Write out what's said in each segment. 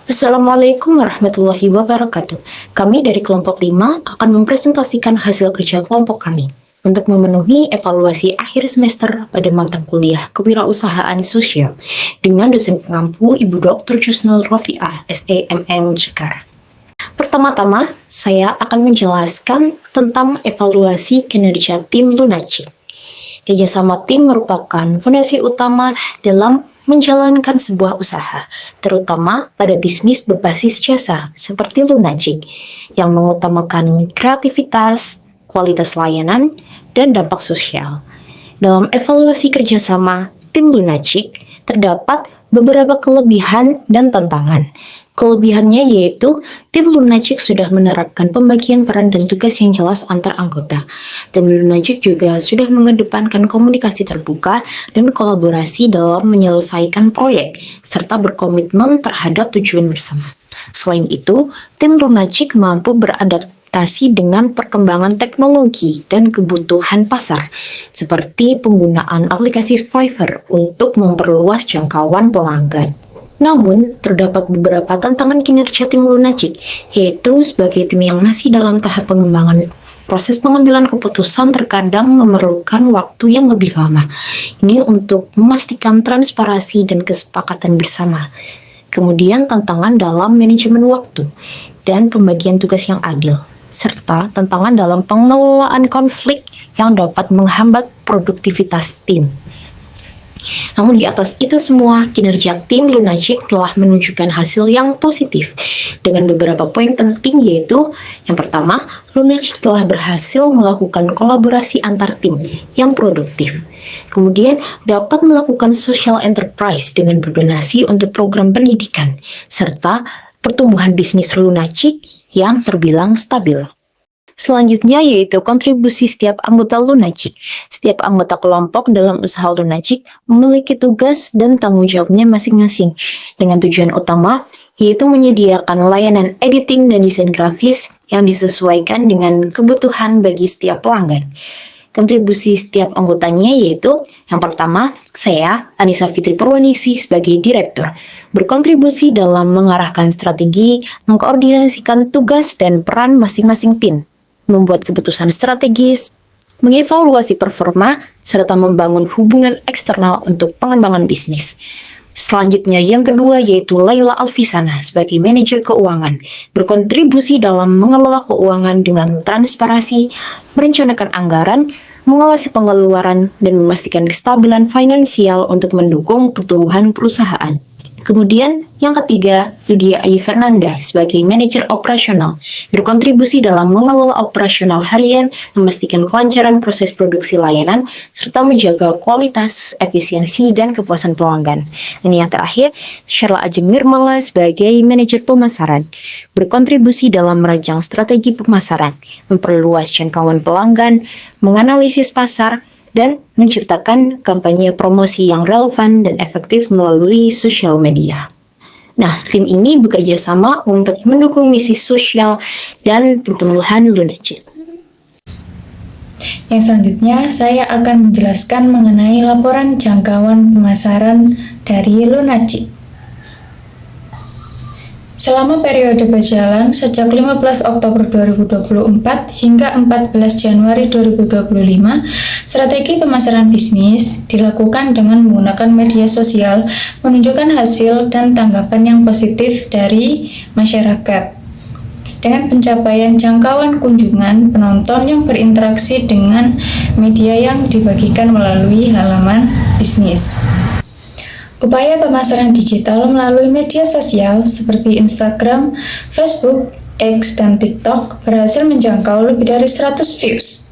Assalamualaikum warahmatullahi wabarakatuh. Kami dari kelompok 5 akan mempresentasikan hasil kerja kelompok kami untuk memenuhi evaluasi akhir semester pada mata kuliah Kewirausahaan Sosial dengan dosen pengampu Ibu Dr. Jusnul Rofiah, SEMM Jakarta. Pertama-tama, saya akan menjelaskan tentang evaluasi kinerja tim Lunacik. Kerjasama tim merupakan fondasi utama dalam menjalankan sebuah usaha, terutama pada bisnis berbasis jasa seperti Lunacik, yang mengutamakan kreativitas, kualitas layanan, dan dampak sosial. Dalam evaluasi kerjasama tim Lunacik, terdapat beberapa kelebihan dan tantangan. Kelebihannya yaitu tim Lunacik sudah menerapkan pembagian peran dan tugas yang jelas antar anggota. Tim Lunacik juga sudah mengedepankan komunikasi terbuka dan kolaborasi dalam menyelesaikan proyek, serta berkomitmen terhadap tujuan bersama. Selain itu, tim Lunacik mampu beradaptasi dengan perkembangan teknologi dan kebutuhan pasar, seperti penggunaan aplikasi Fiverr untuk memperluas jangkauan pelanggan. Namun, terdapat beberapa tantangan kinerja tim Lunacik, yaitu sebagai tim yang masih dalam tahap pengembangan. Proses pengambilan keputusan terkadang memerlukan waktu yang lebih lama. Ini untuk memastikan transparansi dan kesepakatan bersama. Kemudian tantangan dalam manajemen waktu dan pembagian tugas yang adil, serta tantangan dalam pengelolaan konflik yang dapat menghambat produktivitas tim. Namun di atas itu semua, kinerja tim Lunacik telah menunjukkan hasil yang positif dengan beberapa poin penting, yaitu yang pertama, Lunacik telah berhasil melakukan kolaborasi antar tim yang produktif. Kemudian dapat melakukan social enterprise dengan berdonasi untuk program pendidikan, serta pertumbuhan bisnis Lunacik yang terbilang stabil. Selanjutnya yaitu kontribusi setiap anggota Lunacik. Setiap anggota kelompok dalam usaha Lunacik memiliki tugas dan tanggung jawabnya masing-masing dengan tujuan utama yaitu menyediakan layanan editing dan desain grafis yang disesuaikan dengan kebutuhan bagi setiap pelanggan. Kontribusi setiap anggotanya yaitu yang pertama, saya, Anissa Fitri Purwanisi sebagai direktur, berkontribusi dalam mengarahkan strategi, mengkoordinasikan tugas dan peran masing-masing tim, membuat keputusan strategis, mengevaluasi performa, serta membangun hubungan eksternal untuk pengembangan bisnis. Selanjutnya yang kedua yaitu Laila Alfisana sebagai manajer keuangan, berkontribusi dalam mengelola keuangan dengan transparansi, merencanakan anggaran, mengawasi pengeluaran, dan memastikan kestabilan finansial untuk mendukung pertumbuhan perusahaan. Kemudian yang ketiga, Lydia Ayu Fernanda sebagai manajer operasional, berkontribusi dalam mengelola operasional harian, memastikan kelancaran proses produksi layanan, serta menjaga kualitas, efisiensi, dan kepuasan pelanggan. Dan yang terakhir, Sherla Ajeng Nirmala sebagai manajer pemasaran, berkontribusi dalam merancang strategi pemasaran, memperluas jangkauan pelanggan, menganalisis pasar, dan menciptakan kampanye promosi yang relevan dan efektif melalui sosial media. Nah, tim ini bekerja sama untuk mendukung misi sosial dan pertumbuhan Lunacik. Yang selanjutnya, saya akan menjelaskan mengenai laporan jangkauan pemasaran dari Lunacik. Selama periode berjalan sejak 15 Oktober 2024 hingga 14 Januari 2025, strategi pemasaran bisnis dilakukan dengan menggunakan media sosial, menunjukkan hasil dan tanggapan yang positif dari masyarakat. Dengan pencapaian jangkauan kunjungan penonton yang berinteraksi dengan media yang dibagikan melalui halaman bisnis. Upaya pemasaran digital melalui media sosial seperti Instagram, Facebook, X, dan TikTok berhasil menjangkau lebih dari 100 views.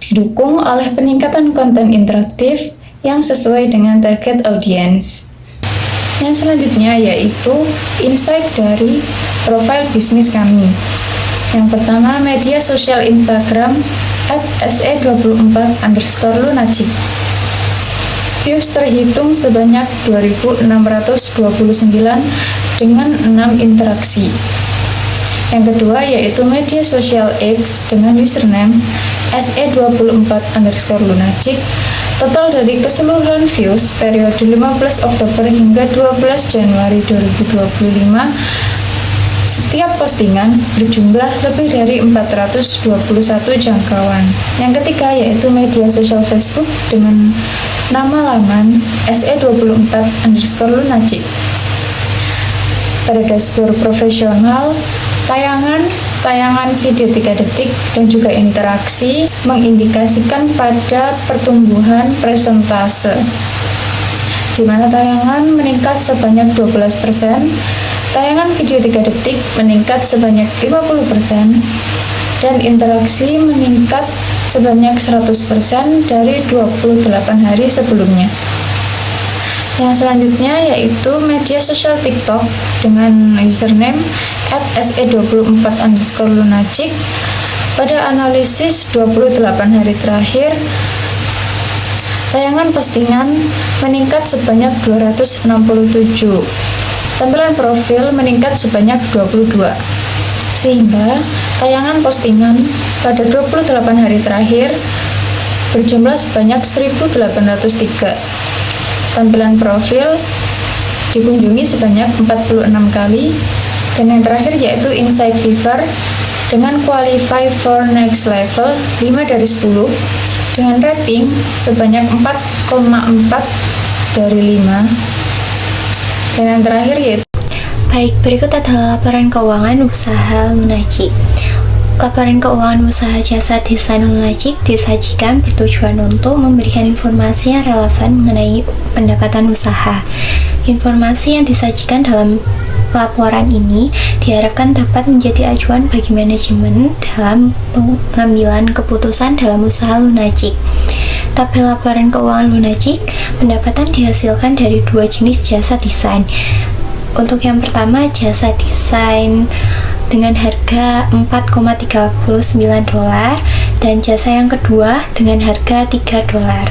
Didukung oleh peningkatan konten interaktif yang sesuai dengan target audience. Yang selanjutnya yaitu insight dari profil bisnis kami. Yang pertama, media sosial Instagram @se24_lunacik. Views terhitung sebanyak 2.629 dengan 6 interaksi. Yang kedua yaitu media sosial X dengan username se24_lunacik Total dari keseluruhan views periode 15 Oktober hingga 12 Januari 2025, setiap postingan berjumlah lebih dari 421 jangkauan. Yang ketiga yaitu media sosial Facebook dengan nama laman se24_lunatic. Pada dashboard profesional, tayangan video 3 detik dan juga interaksi mengindikasikan pada pertumbuhan presentase, di mana tayangan meningkat sebanyak 12%, tayangan video 3 detik meningkat sebanyak 50%, dan interaksi meningkat sebanyak 100% dari 28 hari sebelumnya. Yang selanjutnya yaitu media sosial TikTok dengan username @se24_lunatic. Pada analisis 28 hari terakhir, tayangan postingan meningkat sebanyak 267, tampilan profil meningkat sebanyak 22, sehingga tayangan postingan pada 28 hari terakhir berjumlah sebanyak 1803. Tampilan profil dikunjungi sebanyak 46 kali, dan yang terakhir yaitu Insight Fever dengan qualify for next level 5 dari 10 dengan rating sebanyak 4,4 dari 5. Dan yang terakhir yaitu Baik, berikut adalah laporan keuangan usaha Lunatic. Laporan keuangan usaha jasa desain Lunatic disajikan bertujuan untuk memberikan informasi yang relevan mengenai pendapatan usaha. Informasi yang disajikan dalam laporan ini diharapkan dapat menjadi acuan bagi manajemen dalam pengambilan keputusan dalam usaha Lunatic. Tabel laporan keuangan Lunatic, pendapatan dihasilkan dari 2 jenis jasa desain. Untuk yang pertama, jasa desain dengan harga $4,39 dan jasa yang kedua dengan harga $3.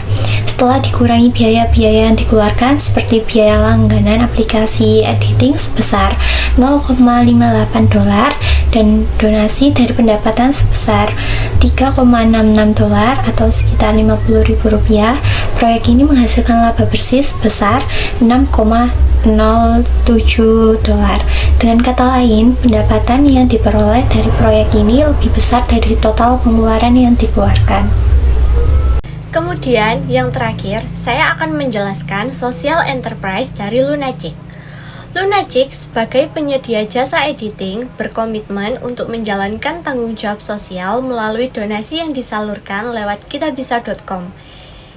Setelah dikurangi biaya-biaya yang dikeluarkan seperti biaya langganan aplikasi editing sebesar $0,58 dan donasi dari pendapatan sebesar $3,66 atau sekitar Rp50.000, proyek ini menghasilkan laba bersih sebesar $6,07. Dengan kata lain, pendapatan yang diperoleh dari proyek ini lebih besar dari total pengeluaran yang dikeluarkan. Kemudian, yang terakhir, saya akan menjelaskan social enterprise dari Lunatic. Lunatic sebagai penyedia jasa editing berkomitmen untuk menjalankan tanggung jawab sosial melalui donasi yang disalurkan lewat kitabisa.com.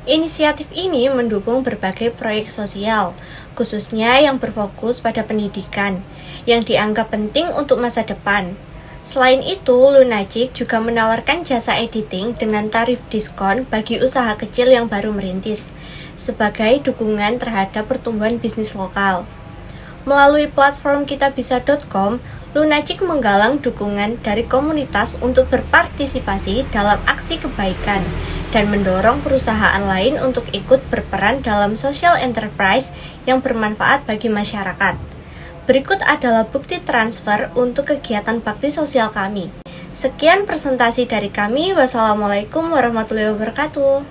Inisiatif ini mendukung berbagai proyek sosial, khususnya yang berfokus pada pendidikan, yang dianggap penting untuk masa depan. Selain itu, Lunatic juga menawarkan jasa editing dengan tarif diskon bagi usaha kecil yang baru merintis, sebagai dukungan terhadap pertumbuhan bisnis lokal. Melalui platform kitabisa.com, Lunatic menggalang dukungan dari komunitas untuk berpartisipasi dalam aksi kebaikan dan mendorong perusahaan lain untuk ikut berperan dalam social enterprise yang bermanfaat bagi masyarakat. Berikut adalah bukti transfer untuk kegiatan bakti sosial kami. Sekian presentasi dari kami. Wassalamualaikum warahmatullahi wabarakatuh.